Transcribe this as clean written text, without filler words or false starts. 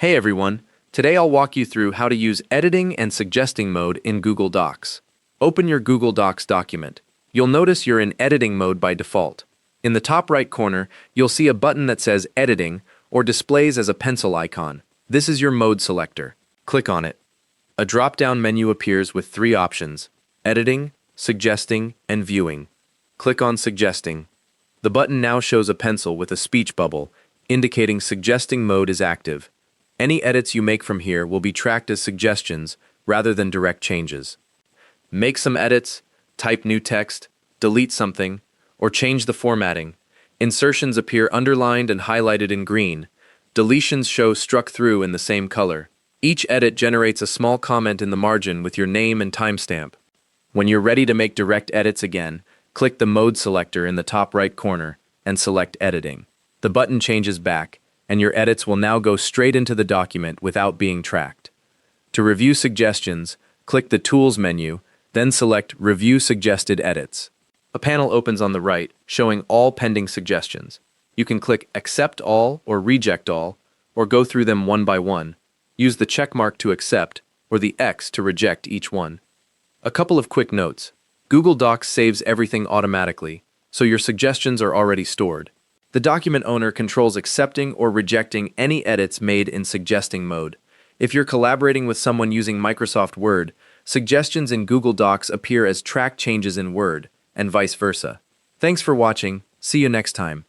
Hey everyone, today I'll walk you through how to use editing and suggesting mode in Google Docs. Open your Google Docs document. You'll notice you're in editing mode by default. In the top right corner, you'll see a button that says Editing or displays as a pencil icon. This is your mode selector. Click on it. A drop-down menu appears with three options: Editing, Suggesting, and Viewing. Click on Suggesting. The button now shows a pencil with a speech bubble, indicating suggesting mode is active. Any edits you make from here will be tracked as suggestions rather than direct changes. Make some edits, type new text, delete something, or change the formatting. Insertions appear underlined and highlighted in green. Deletions show struck through in the same color. Each edit generates a small comment in the margin with your name and timestamp. When you're ready to make direct edits again, click the Mode selector in the top right corner and select Editing. The button changes back, and your edits will now go straight into the document without being tracked. To review suggestions, click the Tools menu, then select Review Suggested Edits. A panel opens on the right, showing all pending suggestions. You can click Accept All or Reject All, or go through them one by one. Use the check mark to accept, or the X to reject each one. A couple of quick notes. Google Docs saves everything automatically, so your suggestions are already stored. The document owner controls accepting or rejecting any edits made in suggesting mode. If you're collaborating with someone using Microsoft Word, suggestions in Google Docs appear as track changes in Word, and vice versa. Thanks for watching. See you next time.